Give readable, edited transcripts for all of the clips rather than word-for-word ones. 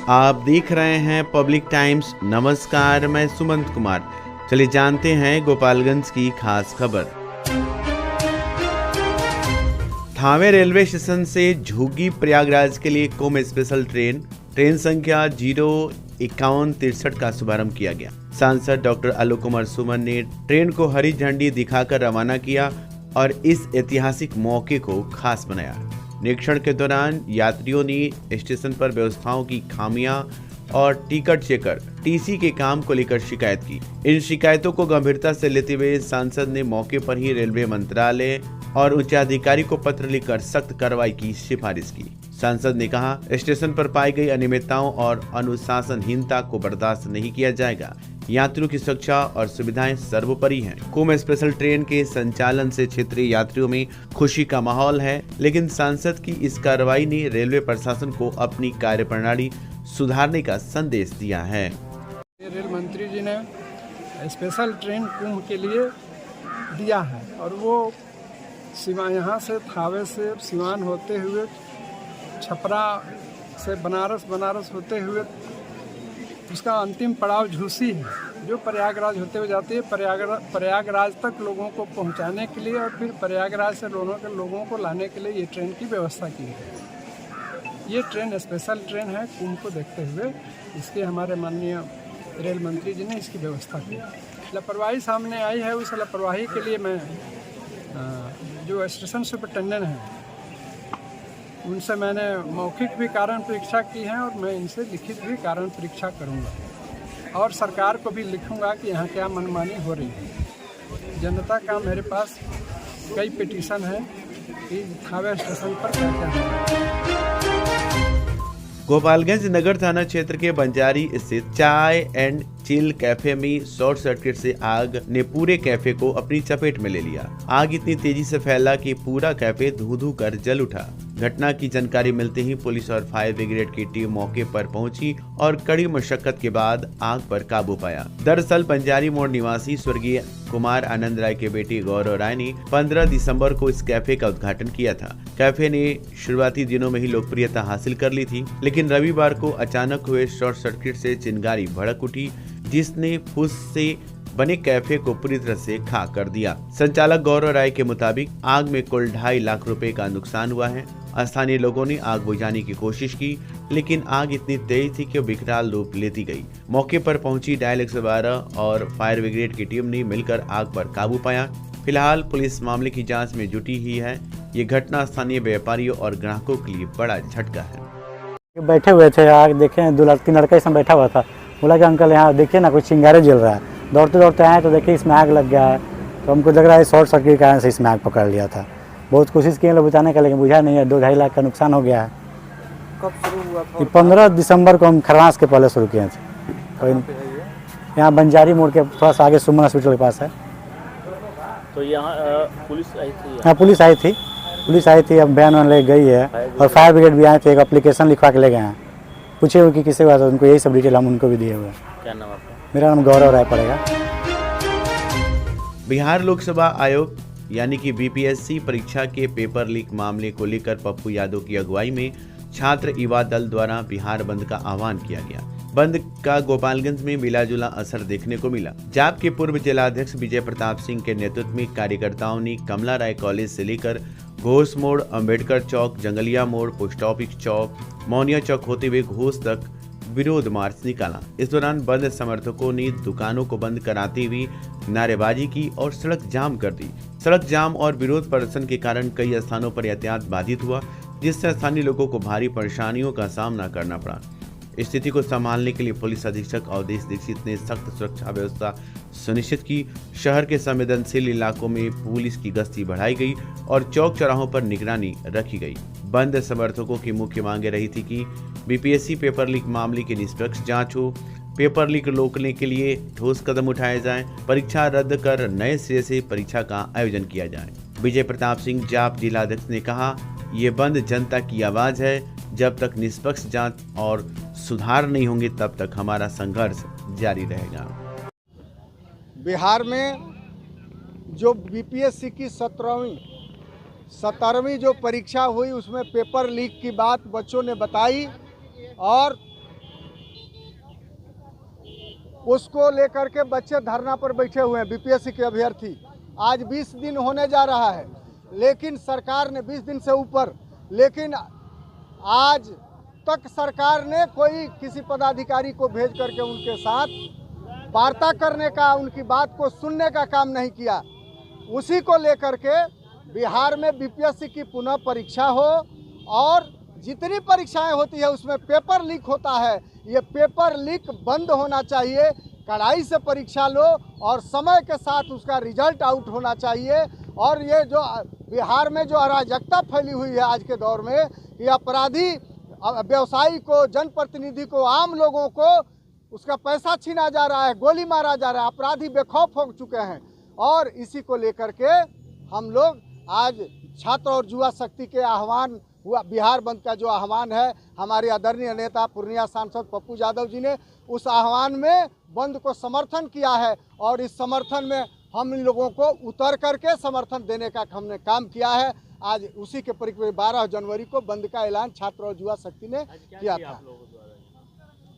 आप देख रहे हैं पब्लिक टाइम्स। नमस्कार, मैं सुमंत कुमार। चलिए जानते हैं गोपालगंज की खास खबर। थावे रेलवे स्टेशन से झुग्गी प्रयागराज के लिए कुंभ स्पेशल ट्रेन संख्या 05163 का शुभारंभ किया गया। सांसद डॉक्टर आलोक कुमार सुमन ने ट्रेन को हरी झंडी दिखाकर रवाना किया और इस ऐतिहासिक मौके को खास बनाया। निरीक्षण के दौरान यात्रियों ने स्टेशन पर व्यवस्थाओं की खामियां और टिकट चेकर टीसी के काम को लेकर शिकायत की। इन शिकायतों को गंभीरता से लेते हुए सांसद ने मौके पर ही रेलवे मंत्रालय और उच्चाधिकारी को पत्र लिखकर सख्त कार्रवाई की सिफारिश की। सांसद ने कहा, स्टेशन पर पाई गई अनियमितताओं और अनुशासनहीनता को बर्दाश्त नहीं किया जाएगा। यात्रियों की सुरक्षा और सुविधाएं सर्वोपरि हैं। कुंभ स्पेशल ट्रेन के संचालन से क्षेत्रीय यात्रियों में खुशी का माहौल है, लेकिन सांसद की इस कार्रवाई ने रेलवे प्रशासन को अपनी कार्यप्रणाली सुधारने का संदेश दिया है। रेल मंत्री जी ने स्पेशल ट्रेन कुंभ के लिए दिया है और वो यहाँ से थावे से सिवान होते हुए छपरा से बनारस होते हुए उसका अंतिम पड़ाव झूसी है, जो प्रयागराज होते हुए जाती है। प्रयागराज तक लोगों को पहुंचाने के लिए और फिर प्रयागराज से लोगों को लाने के लिए ये ट्रेन की व्यवस्था की है। ये ट्रेन स्पेशल ट्रेन है कुंभ को देखते हुए। इसके हमारे माननीय रेल मंत्री जी ने इसकी व्यवस्था की। लापरवाही सामने आई है, उस लापरवाही के लिए मैं जो स्टेशन सुपरिटेंडेंट हैं उनसे मैंने मौखिक भी कारण परीक्षा की है और मैं इनसे लिखित भी कारण परीक्षा करूंगा और सरकार को भी लिखूंगा कि यहाँ क्या मनमानी हो रही है। जनता का मेरे पास कई पिटीशन है कि थावे स्टेशन पर क्या क्या है। गोपालगंज नगर थाना क्षेत्र के बंजारी स्थित चाय एंड चिल कैफे में शॉर्ट सर्किट से आग ने पूरे कैफे को अपनी चपेट में ले लिया। आग इतनी तेजी से फैला कि पूरा कैफे धू-धू कर जल उठा। घटना की जानकारी मिलते ही पुलिस और फायर ब्रिगेड की टीम मौके पर पहुंची और कड़ी मशक्कत के बाद आग पर काबू पाया। दरअसल बंजारी मोड़ निवासी स्वर्गीय कुमार आनंद राय के बेटे गौरव राय ने 15 दिसंबर को इस कैफे का उद्घाटन किया था। कैफे ने शुरुआती दिनों में ही लोकप्रियता हासिल कर ली थी, लेकिन रविवार को अचानक हुए शॉर्ट सर्किट से चिंगारी भड़क उठी, जिसने फूस से बने कैफे को पूरी तरह से खाक कर दिया। संचालक गौरव राय के मुताबिक आग में कुल 2.5 लाख रुपए का नुकसान हुआ है। स्थानीय लोगों ने आग बुझाने की कोशिश की, लेकिन आग इतनी तेज थी कि विकराल रूप लेती गई। मौके पर पहुंची डायल 112 और फायर ब्रिगेड की टीम ने मिलकर आग पर काबू पाया। फिलहाल पुलिस मामले की जांच में जुटी ही है। ये घटना स्थानीय व्यापारियों और ग्राहकों के लिए बड़ा झटका है। बैठे हुए थे, आग देखे 2-3 लड़का इसमें बैठा हुआ था। बोला कि अंकल यहाँ देखिए ना, कुछ चिंगारे जल रहा है। दौड़ते दौड़ते आए तो देखिए इसमें आग लग गया है। तो हमको लग रहा है शॉर्ट सर्किट के कारण से इसमें आग पकड़ लिया था। बहुत कोशिश किए लोग बुझाने का, लेकिन बुझा नहीं है। 2-2.5 लाख का नुकसान हो गया है। कब शुरू हुआ था? 15 दिसंबर को हम खरवास के पहले शुरू किए थे। यहाँ बंजारी मोड़ के थोड़ा सा आगे सुमन हॉस्पिटल के पास है। तो यहाँ पुलिस आई थी? हाँ, पुलिस आई थी। अब बयान ले गई है और फायर ब्रिगेड भी आए थे। एक एप्लीकेशन लिखवा के ले गए हैं। पूछे हुए कि किसी को, उनको यही सब डिटेल हम उनको भी दिए हुए। क्या नाम आपका? मेरा नाम गौरव राय पड़ेगा। बिहार लोकसभा आयोग यानी कि बीपीएससी परीक्षा के पेपर लीक मामले को लेकर पप्पू यादव की अगुवाई में छात्र युवा दल द्वारा बिहार बंद का आह्वान किया गया। बंद का गोपालगंज में मिलाजुला असर देखने को मिला। जाप के पूर्व जिलाध्यक्ष विजय प्रताप सिंह के नेतृत्व में कार्यकर्ताओं ने कमला राय कॉलेज से लेकर घोष मोड़, अंबेडकर चौक, जंगलिया मोड़, पोस्ट ऑफिस चौक, मौनिया चौक होते हुए घोष तक विरोध मार्च निकाला। इस दौरान बंद समर्थकों ने दुकानों को बंद कराते हुए नारेबाजी की और सड़क जाम कर दी। सड़क जाम और विरोध प्रदर्शन के कारण कई स्थानों पर यातायात बाधित हुआ, जिससे स्थानीय लोगों को भारी परेशानियों का सामना करना पड़ा। स्थिति को संभालने के लिए पुलिस अधीक्षक अवधेश दीक्षित ने सख्त सुरक्षा व्यवस्था सुनिश्चित की। शहर के संवेदनशील इलाकों में पुलिस की गश्ती बढ़ाई गई और चौक चौराहों पर निगरानी रखी गई। बंद समर्थकों की मुख्य मांगे रही थी कि बीपीएससी पेपर लीक मामले की निष्पक्ष जांच हो, पेपर लीक रोकने के लिए ठोस कदम उठाए जाएं, परीक्षा रद्द कर नए सिरे से परीक्षा का आयोजन किया जाए। विजय प्रताप सिंह जाप जिलाध्यक्ष ने कहा, ये बंद जनता की आवाज है। जब तक निष्पक्ष जांच और सुधार नहीं होंगे तब तक हमारा संघर्ष जारी रहेगा। बिहार में जो बीपीएससी की 17वीं जो परीक्षा हुई उसमें पेपर लीक की बात बच्चों ने बताई और उसको लेकर के बच्चे धरना पर बैठे हुए हैं, बीपीएससी के अभ्यर्थी। आज 20 दिन होने जा रहा है, लेकिन सरकार ने 20 दिन से ऊपर, लेकिन आज तक सरकार ने कोई किसी पदाधिकारी को भेज करके उनके साथ वार्ता करने का, उनकी बात को सुनने का काम नहीं किया। उसी को लेकर के बिहार में बीपीएससी की पुनः परीक्षा हो और जितनी परीक्षाएं होती है उसमें पेपर लीक होता है, ये पेपर लीक बंद होना चाहिए। कड़ाई से परीक्षा लो और समय के साथ उसका रिजल्ट आउट होना चाहिए। और ये जो बिहार में जो अराजकता फैली हुई है आज के दौर में, ये अपराधी व्यवसायी को, जनप्रतिनिधि को, आम लोगों को उसका पैसा छीना जा रहा है, गोली मारा जा रहा है, अपराधी बेखौफ हो चुके हैं। और इसी को लेकर के हम लोग आज छात्र और युवा शक्ति के आह्वान हुआ, बिहार बंद का जो आह्वान है, हमारे आदरणीय नेता पूर्णिया सांसद पप्पू यादव जी ने उस आह्वान में बंद को समर्थन किया है। और इस समर्थन में हम इन लोगों को उतर करके समर्थन देने का हमने काम किया है। आज उसी के परिप्रेक्ष्य 12 जनवरी को बंद का ऐलान छात्र और युवा शक्ति ने किया था।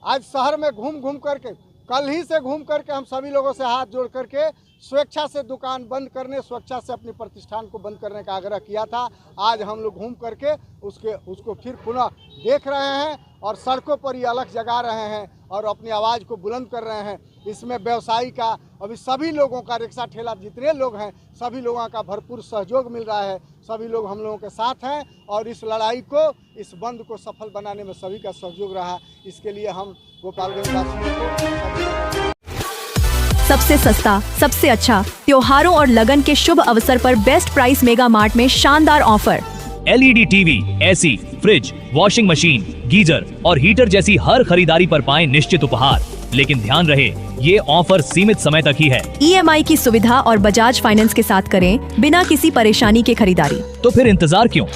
आज शहर में घूम करके, कल ही से घूम करके हम सभी लोगों से हाथ जोड़ करके स्वेच्छा से दुकान बंद करने, स्वेच्छा से अपने प्रतिष्ठान को बंद करने का आग्रह किया था। आज हम लोग घूम करके उसको फिर पुनः देख रहे हैं और सड़कों पर ये अलग जगा रहे हैं और अपनी आवाज़ को बुलंद कर रहे हैं। इसमें व्यवसायी का, अभी सभी लोगों का, रिक्शा ठेला जितने लोग हैं, सभी लोगों का भरपूर सहयोग मिल रहा है। सभी लोग हम लोगों के साथ हैं और इस लड़ाई को, इस बंद को सफल बनाने में सभी का सहयोग रहा। इसके लिए हम गोपालगंज वासियों को सबसे सस्ता, सबसे अच्छा, त्योहारों और लगन के शुभ अवसर पर बेस्ट प्राइस मेगा मार्ट में शानदार offer. LED TV, AC, fridge, washing machine, geyser और हीटर जैसी हर खरीदारी पर पाएं निश्चित उपहार। लेकिन ध्यान रहे, ये ऑफर सीमित समय तक ही है। ईएमआई की सुविधा और बजाज फाइनेंस के साथ करें बिना किसी परेशानी के खरीदारी। तो फिर इंतजार क्यों,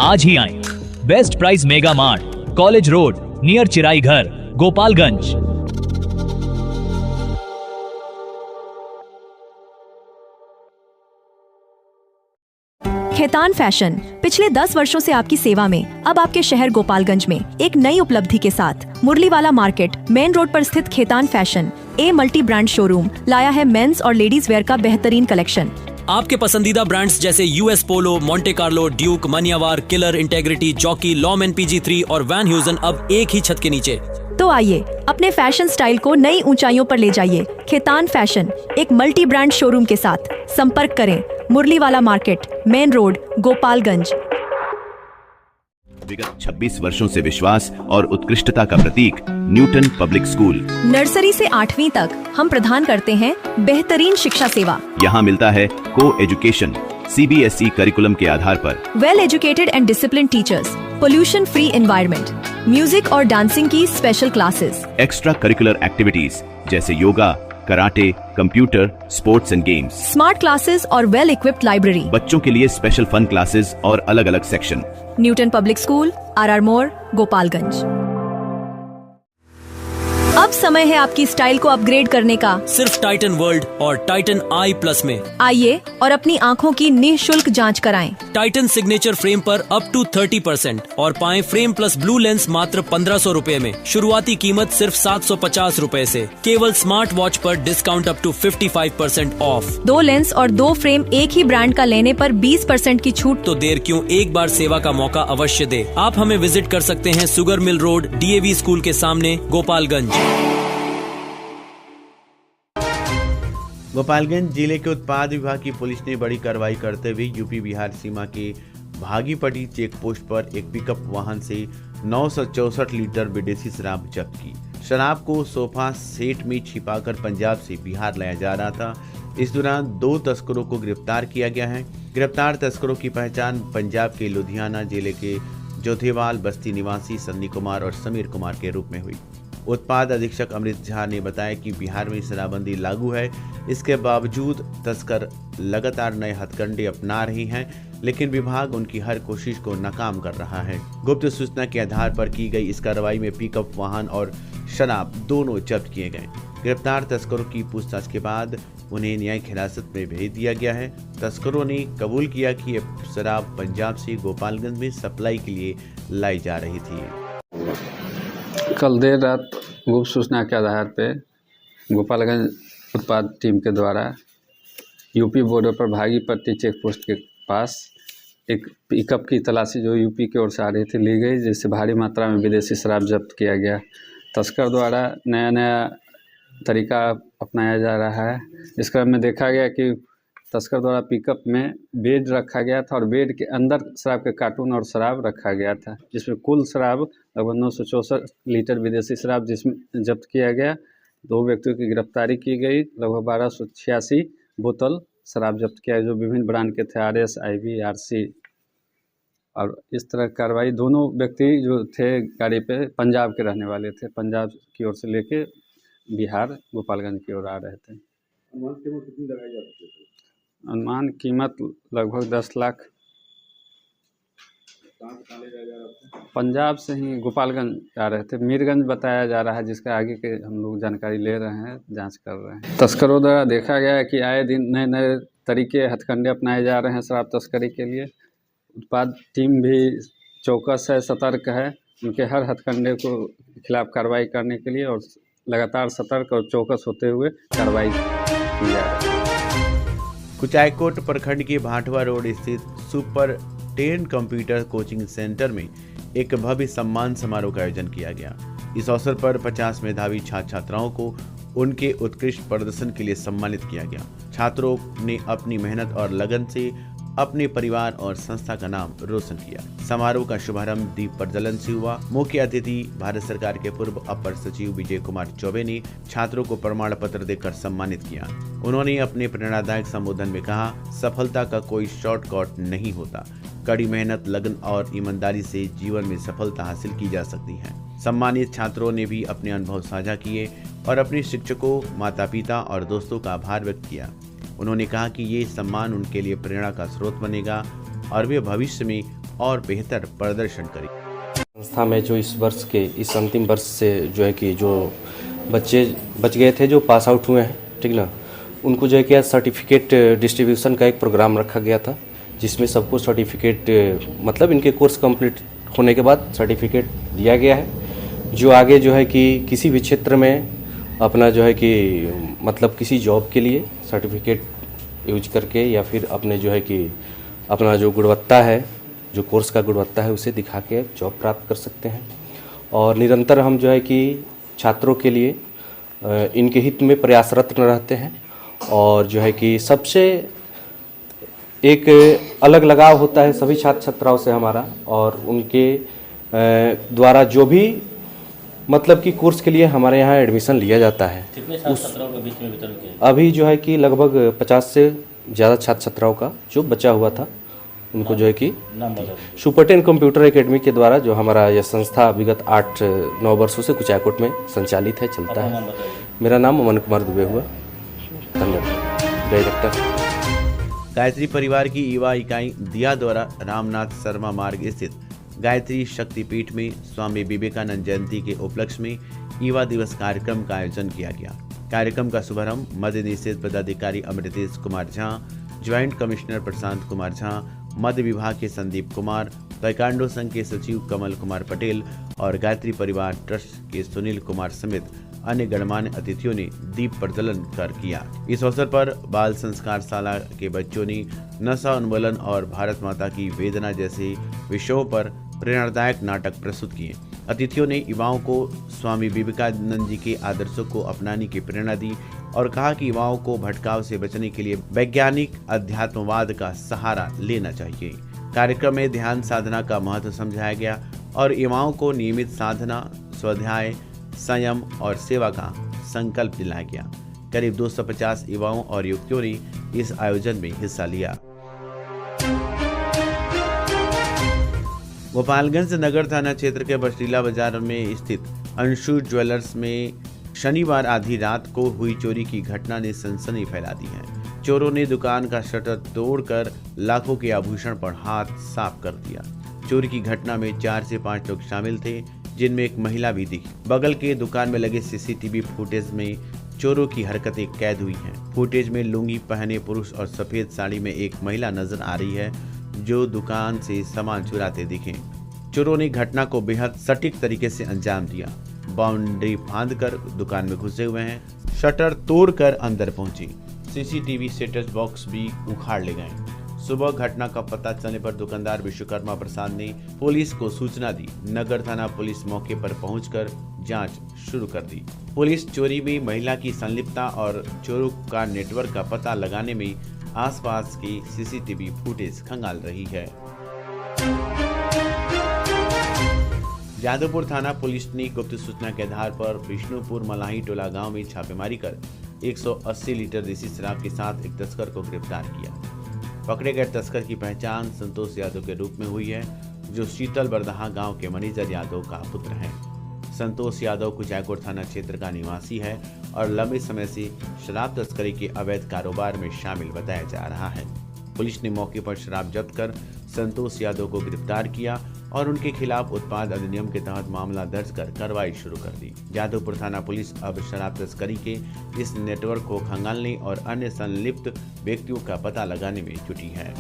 आज ही आएं। Best price mega mart, college road, near Chirai Ghar, Gopalganj. Khetan fashion पिछले 10 वर्षों से आपकी सेवा में, अब आपके शहर गोपालगंज में एक नई उपलब्धि के साथ मुरलीवाला मार्केट मेन रोड पर स्थित Khetan fashion a multi brand showroom लाया है मेंस और लेडीज वेयर का बेहतरीन कलेक्शन। आपके पसंदीदा ब्रांड्स जैसे US polo, Monte Carlo, Duke, Manyavar, killer, integrity, jockey, lawman PG3 और वैन ह्यूजन अब एक ही छत के नीचे। तो आइए अपने फैशन स्टाइल को नई ऊंचाइयों पर ले जाइए। खेतान फैशन एक मल्टी ब्रांड शोरूम के साथ संपर्क करें, मुरलीवाला मार्केट मेन रोड, गोपालगंज। विगत 26 वर्षों से विश्वास और उत्कृष्टता का प्रतीक न्यूटन पब्लिक स्कूल। नर्सरी से 8वीं तक हम प्रदान करते हैं बेहतरीन शिक्षा सेवा। यहाँ मिलता है को एजुकेशन CBSE करिकुलम के आधार पर, well educated and discipline teachers, pollution free environment, music और डांसिंग की special classes, extra curricular activities जैसे yoga, karate, computer, sports and games, smart classes और वेल इक्विप्ड लाइब्रेरी। बच्चों के लिए स्पेशल फन क्लासेस और अलग अलग section. Newton public school, RR मोड़, गोपालगंज। अब समय है आपकी स्टाइल को अपग्रेड करने का, सिर्फ टाइटन वर्ल्ड और टाइटन I+ में। आइए और अपनी आँखों की निःशुल्क जांच कराएं। टाइटन सिग्नेचर फ्रेम पर अप टू 30% और पाएं फ्रेम प्लस ब्लू लेंस मात्र 1500 रुपए में। शुरुआती कीमत सिर्फ 750 रुपए से। केवल स्मार्ट वॉच पर discount up to 55% off. 2 lens और 2 फ्रेम एक ही ब्रांड का लेने पर 20% की छूट। तो देर क्यों, एक बार सेवा का मौका अवश्य दे। आप हमें विजिट कर सकते हैं sugar mill road, DAV school के सामने, गोपालगंज। गोपालगंज जिले के उत्पाद विभाग की पुलिस ने बड़ी कार्रवाई करते हुए यूपी बिहार सीमा के भागीपट्टी चेक पोस्ट पर एक पिकअप वाहन से 964 लीटर विदेशी शराब जब्त की। शराब को सोफा सेट में छिपाकर पंजाब से बिहार लाया जा रहा था। इस दौरान 2 तस्करों को गिरफ्तार किया गया है। गिरफ्तार तस्करों की पहचान पंजाब के लुधियाना जिले के जोधेवाल बस्ती निवासी सन्नी कुमार और समीर कुमार के रूप में हुई। उत्पाद अधीक्षक अमृत झा ने बताया कि बिहार में शराबबंदी लागू है, इसके बावजूद तस्कर लगातार नए हथकंडे अपना रहे हैं, लेकिन विभाग उनकी हर कोशिश को नाकाम कर रहा है। गुप्त सूचना के आधार पर की गई इस कार्रवाई में पिकअप वाहन और शराब दोनों जब्त किए गए। गिरफ्तार तस्करों की पूछताछ के बाद उन्हें न्यायिक हिरासत में भेज दिया गया है। तस्करों ने कबूल किया कि ये शराब पंजाब से गोपालगंज में सप्लाई के लिए लाई जा रही थी। कल देर रात गुप्त सूचना के आधार पे गोपालगंज उत्पाद टीम के द्वारा यूपी बॉर्डर पर भागीपट्टी चेक पोस्ट के पास एक पिकअप की तलाशी जो यूपी की ओर से आ रही थी ली गई, जिससे भारी मात्रा में विदेशी शराब जब्त किया गया। तस्कर द्वारा नया नया तरीका अपनाया जा रहा है। इस क्रम में देखा गया कि तस्कर द्वारा पिकअप में बेड रखा गया था और बेड के अंदर शराब के कार्टून और शराब रखा गया था, जिसमें कुल शराब लगभग 964 लीटर विदेशी शराब जिसमें जब्त किया गया। 2 व्यक्तियों की गिरफ्तारी की गई। लगभग 1286 बोतल शराब जब्त किया जो विभिन्न ब्रांड के थे, RS, IB, RC। और इस तरह कार्रवाई दोनों व्यक्ति जो थे गाड़ी पे पंजाब के रहने वाले थे, पंजाब की ओर से लेके बिहार गोपालगंज की ओर आ रहे थे। अनुमान कीमत लगभग 10 लाख। पंजाब से ही गोपालगंज आ रहे थे, मीरगंज बताया जा रहा है, जिसका आगे के हम लोग जानकारी ले रहे हैं, जांच कर रहे हैं। तस्करों द्वारा देखा गया है कि आए दिन नए नए तरीके हथकंडे अपनाए जा रहे हैं शराब तस्करी के लिए। उत्पाद टीम भी चौकस है, सतर्क है उनके हर हथकंडे को खिलाफ कार्रवाई करने के लिए, और लगातार सतर्क और चौकस होते हुए कार्रवाई की जा रही है। कुचायकोट प्रखंड के भाटवा रोड स्थित सुपर 10 कंप्यूटर कोचिंग सेंटर में एक भव्य सम्मान समारोह का आयोजन किया गया। इस अवसर पर 50 मेधावी छात्र छात्राओं को उनके उत्कृष्ट प्रदर्शन के लिए सम्मानित किया गया। छात्रों ने अपनी मेहनत और लगन से अपने परिवार और संस्था का नाम रोशन किया। समारोह का शुभारंभ दीप प्रज्वलन से हुआ। मुख्य अतिथि भारत सरकार के पूर्व अपर सचिव विजय कुमार चौबे ने छात्रों को प्रमाण पत्र देकर सम्मानित किया। उन्होंने अपने प्रेरणादायक संबोधन में कहा, सफलता का कोई शॉर्टकट नहीं होता। कड़ी मेहनत, लगन और ईमानदारी से जीवन में सफलता हासिल की जा सकती है। सम्मानित छात्रों ने भी अपने अनुभव साझा किए और अपने शिक्षकों, माता पिता और दोस्तों का आभार व्यक्त किया। उन्होंने कहा कि ये सम्मान उनके लिए प्रेरणा का स्रोत बनेगा और वे भविष्य में और बेहतर प्रदर्शन करेंगे। संस्था में जो इस वर्ष के इस अंतिम वर्ष से जो है कि जो बच्चे बच गए थे, जो पास आउट हुए हैं, ठीक ना, उनको जो है कि सर्टिफिकेट डिस्ट्रीब्यूशन का एक प्रोग्राम रखा गया था, जिसमें सबको सर्टिफिकेट मतलब इनके कोर्स कंप्लीट होने के बाद सर्टिफिकेट दिया गया है। जो आगे जो है कि किसी भी क्षेत्र में अपना जो है कि मतलब किसी जॉब के लिए सर्टिफिकेट यूज करके या फिर अपने जो है कि अपना जो गुणवत्ता है, जो कोर्स का गुणवत्ता है, उसे दिखा के जॉब प्राप्त कर सकते हैं। और निरंतर हम जो है कि छात्रों के लिए इनके हित में प्रयासरत रहते हैं और जो है कि सबसे एक अलग लगाव होता है सभी छात्र छात्राओं से हमारा, और उनके द्वारा जो भी मतलब कि कोर्स के लिए हमारे यहाँ एडमिशन लिया जाता है। कितने छात्र छात्राओं के बीच में वितरण किया? अभी जो है कि लगभग 50 से ज़्यादा छात्र छात्राओं का जो बचा हुआ था, उनको जो है कि सुपर 10 कंप्यूटर एकेडमी के द्वारा जो हमारा यह संस्था विगत 8-9 वर्षों से कुचायकोट में संचालित है, चलता है। मेरा नाम अमन कुमार दुबे हुआ, धन्यवाद, डायरेक्टर। गायत्री परिवार की युवा इकाई दिया द्वारा रामनाथ शर्मा मार्ग स्थित गायत्री शक्तिपीठ में स्वामी विवेकानंद जयंती के उपलक्ष्य में युवा दिवस कार्यक्रम का आयोजन किया गया। कार्यक्रम का शुभारंभ मद्य निषेध पदाधिकारी अमृतेश कुमार झा, ज्वाइंट कमिश्नर प्रशांत कुमार झा, मध्य विभाग के संदीप कुमार, ताइक्वांडो संघ के सचिव कमल कुमार पटेल और गायत्री परिवार ट्रस्ट के सुनील कुमार समेत अन्य गणमान्य अतिथियों ने दीप प्रज्वलन कर किया। इस अवसर पर बाल संस्कार शाला के बच्चों ने नशा उन्मूलन और भारत माता की वेदना जैसे विषयों पर प्रेरणादायक नाटक प्रस्तुत किए। अतिथियों ने युवाओं को स्वामी विवेकानंद जी के आदर्शों को अपनाने की प्रेरणा दी और कहा कि युवाओं को भटकाव से बचने के लिए वैज्ञानिक अध्यात्मवाद का सहारा लेना चाहिए। कार्यक्रम में ध्यान साधना का महत्व समझाया गया और युवाओं को नियमित साधना, स्वाध्याय, संयम और सेवा का संकल्प दिलाया गया। करीब 250 युवाओं और युवतियों ने इस आयोजन में हिस्सा लिया। गोपालगंज नगर थाना क्षेत्र के बसरीला बाजार में स्थित अंशु ज्वेलर्स में शनिवार आधी रात को हुई चोरी की घटना ने सनसनी फैला दी है। चोरों ने दुकान का शटर तोड़कर लाखों के आभूषण पर हाथ साफ कर दिया। चोरी की घटना में 4 से 5 लोग शामिल थे, जिनमें एक महिला भी दिखी। बगल के दुकान में लगे सीसीटीवी फुटेज में चोरों की हरकतें कैद हुई हैं। फुटेज में लुंगी पहने पुरुष और सफेद साड़ी में एक महिला नजर आ रही है, जो दुकान से सामान चुराते दिखे। चोरों ने घटना को बेहद सटीक तरीके से अंजाम दिया। बाउंड्री फांदकर दुकान में घुसे हुए हैं। शटर तोड़कर अंदर पहुंची। सीसीटीवी सेटअप बॉक्स भी उखाड़ ले गए। सुबह घटना का पता चलने पर दुकानदार विश्वकर्मा प्रसाद ने पुलिस को सूचना दी। नगर थाना पुलिस मौके पर पहुंचकर जांच शुरू कर दी। पुलिस चोरी में महिला की संलिप्तता और चोरों का नेटवर्क का पता लगाने में आसपास की सीसीटीवी फुटेज खंगाल रही है। जादवपुर थाना पुलिस ने गुप्त सूचना के आधार पर विष्णुपुर मलाही टोला गांव में छापेमारी कर 180 लीटर देसी शराब के साथ एक तस्कर को गिरफ्तार किया। पकड़े गए तस्कर की पहचान संतोष यादव के रूप में हुई है, जो शीतल बरदहा गांव के मनीजर यादव का पुत्र है। संतोष यादव कुचायकोट थाना क्षेत्र का निवासी है और लंबे समय से शराब तस्करी के अवैध कारोबार में शामिल बताया जा रहा है। पुलिस ने मौके पर शराब जब्त कर संतोष यादव को गिरफ्तार किया और उनके खिलाफ उत्पाद अधिनियम के तहत मामला दर्ज कर कार्रवाई शुरू कर दी। जादवपुर थाना पुलिस अब शराब तस्करी के इस नेटवर्क को खंगालने और अन्य संलिप्त व्यक्तियों का पता लगाने में जुटी है।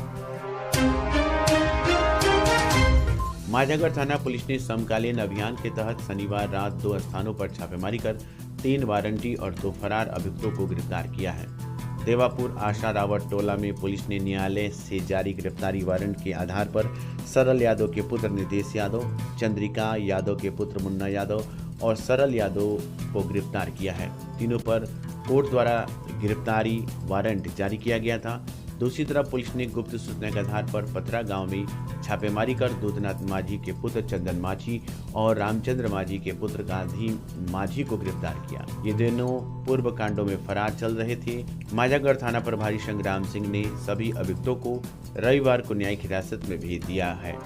माझागढ़ थाना पुलिस ने समकालीन अभियान के तहत शनिवार रात 2 स्थानों पर छापेमारी कर 3 वारंटी और 2 फरार अभियुक्तों को गिरफ्तार किया है। देवापुर आशा रावत टोला में पुलिस ने न्यायालय से जारी गिरफ्तारी वारंट के आधार पर सरल यादव के पुत्र नितेश यादव, चंद्रिका यादव के पुत्र मुन्ना यादव और सरल यादव को गिरफ्तार किया है। तीनों पर कोर्ट द्वारा गिरफ्तारी वारंट जारी किया गया था। दूसरी तरफ पुलिस ने गुप्त सूचना के आधार पर पथरा गांव में छापेमारी कर दूधनाथ माझी के पुत्र चंदन माझी और रामचंद्र माझी के पुत्र गांधी माझी को गिरफ्तार किया। ये दोनों पूर्व कांडों में फरार चल रहे थे। माझागढ़ थाना प्रभारी संग्राम सिंह ने सभी अभियुक्तों को रविवार को न्यायिक हिरासत में भेज दिया है।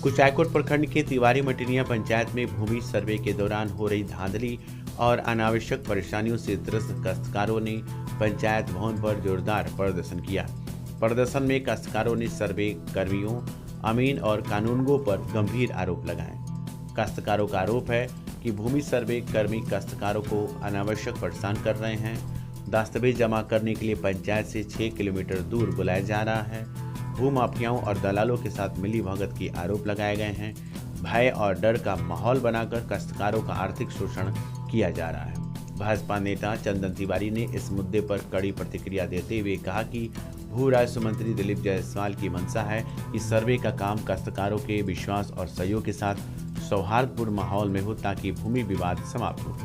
कुचायकोट प्रखंड के तिवारी मटिनिया पंचायत में भूमि सर्वे के दौरान हो रही धांधली और अनावश्यक परेशानियों से त्रस्त काश्तकारों ने पंचायत भवन पर जोरदार प्रदर्शन किया। प्रदर्शन में काश्तकारों ने सर्वे कर्मियों, अमीन और कानूनगों पर गंभीर आरोप लगाए। काश्तकारों का आरोप है कि भूमि सर्वे कर्मी काश्तकारों को अनावश्यक परेशान कर रहे हैं। दस्तावेज जमा करने के लिए पंचायत से 6 किलोमीटर दूर बुलाया जा रहा है। भूमाफियाओं और दलालों के साथ मिलीभगत के आरोप लगाए गए हैं। भय और डर का माहौल बनाकर काश्तकारों का आर्थिक शोषण किया जा रहा है। भाजपा नेता चंदन तिवारी ने इस मुद्दे पर कड़ी प्रतिक्रिया देते हुए कहा कि भू राजस्व मंत्री दिलीप जायसवाल की मंशा है कि सर्वे का काम काश्तकारों के विश्वास और सहयोग के साथ सौहार्दपूर्ण माहौल में हो ताकि भूमि विवाद समाप्त हो।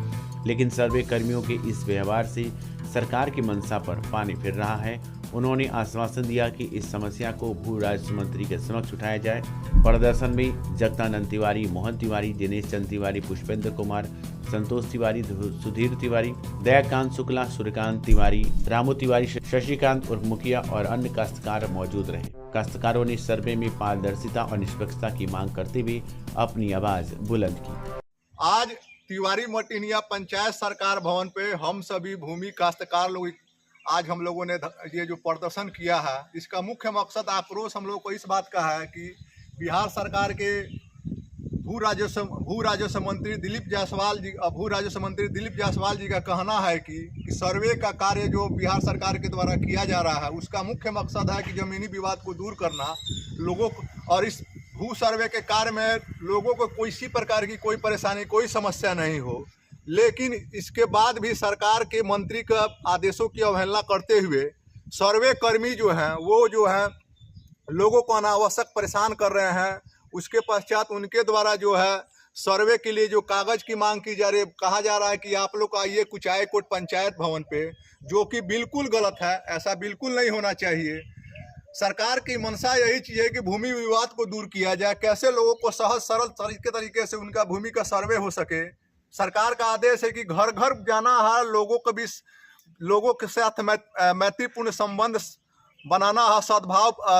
लेकिन सर्वे कर्मियों के इस व्यवहार से सरकार की मंशा पर पानी फिर रहा है। उन्होंने आश्वासन दिया कि इस समस्या को भू राजस्व मंत्री के समक्ष उठाया जाए। प्रदर्शन में जगदानंद तिवारी, मोहन तिवारी, दिनेश चंद तिवारी, पुष्पेंद्र कुमार, संतोष तिवारी, सुधीर तिवारी, दयाकांत शुक्ला, सूर्यकांत तिवारी, रामू तिवारी, शशिकांत उर्फ मुखिया और अन्य काश्तकार मौजूद रहे। काश्तकारों ने सर्वे में पारदर्शिता और निष्पक्षता की मांग करते हुए अपनी आवाज बुलंद की। आज तिवारी मटिनिया पंचायत सरकार भवन पे हम सभी भूमि काश्तकार लोग आज हम लोगों ने ये जो प्रदर्शन किया है, इसका मुख्य मकसद आक्रोश हम लोगों को इस बात का है कि बिहार सरकार के भू राजस्व मंत्री दिलीप जायसवाल जी का कहना है कि सर्वे का कार्य जो बिहार सरकार के द्वारा किया जा रहा है, उसका मुख्य मकसद है कि जमीनी विवाद को दूर करना लोगों को, और इस भू सर्वे के कार्य में लोगों को किसी प्रकार की कोई परेशानी, कोई समस्या नहीं हो। लेकिन इसके बाद भी सरकार के मंत्री का आदेशों की अवहेलना करते हुए सर्वे कर्मी जो हैं वो जो है लोगों को अनावश्यक परेशान कर रहे हैं। उसके पश्चात उनके द्वारा जो है सर्वे के लिए जो कागज़ की मांग की जा रही है, कहा जा रहा है कि आप लोग आइए कुचायकोट पंचायत भवन पे, जो कि बिल्कुल गलत है। ऐसा बिल्कुल नहीं होना चाहिए। सरकार की मंशा यही चीज़ है कि भूमि विवाद को दूर किया जाए, कैसे लोगों को सहज सरल तरीके से उनका भूमि का सर्वे हो सके। सरकार का आदेश है कि घर घर जाना है, लोगों के साथ मैत्रीपूर्ण संबंध बनाना है,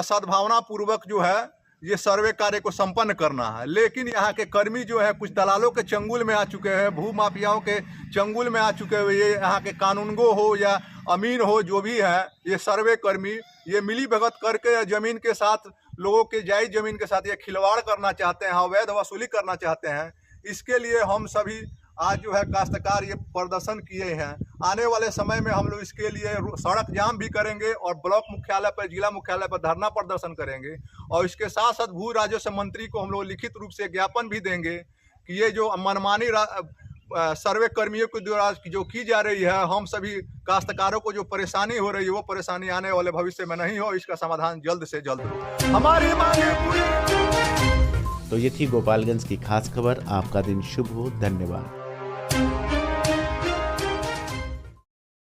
सद्भावना पूर्वक जो है ये सर्वे कार्य को संपन्न करना है। लेकिन यहाँ के कर्मी जो है कुछ दलालों के चंगुल में आ चुके हैं, भू माफियाओं के चंगुल में आ चुके हुए। ये यहाँ के कानूनगो हो या अमीन हो, जो भी है, ये सर्वे कर्मी ये मिली भगत करके ज़मीन के साथ, लोगों के जायज़ ज़मीन के साथ ये खिलवाड़ करना चाहते हैं, अवैध वसूली करना चाहते हैं। इसके लिए हम सभी आज जो है काश्तकार ये प्रदर्शन किए हैं। आने वाले समय में हम लोग इसके लिए सड़क जाम भी करेंगे और ब्लॉक मुख्यालय पर, जिला मुख्यालय पर धरना प्रदर्शन करेंगे। और इसके साथ साथ भू राजस्व मंत्री को हम लोग लिखित रूप से ज्ञापन भी देंगे कि ये जो मनमानी सर्वे कर्मियों के द्वारा जो की जा रही है, हम सभी काश्तकारों को जो परेशानी हो रही है वो परेशानी आने वाले भविष्य में नहीं हो, इसका समाधान जल्द से जल्द हो। हमारी मांगे पूरी। तो ये थी गोपालगंज की खास खबर। आपका दिन शुभ हो। धन्यवाद।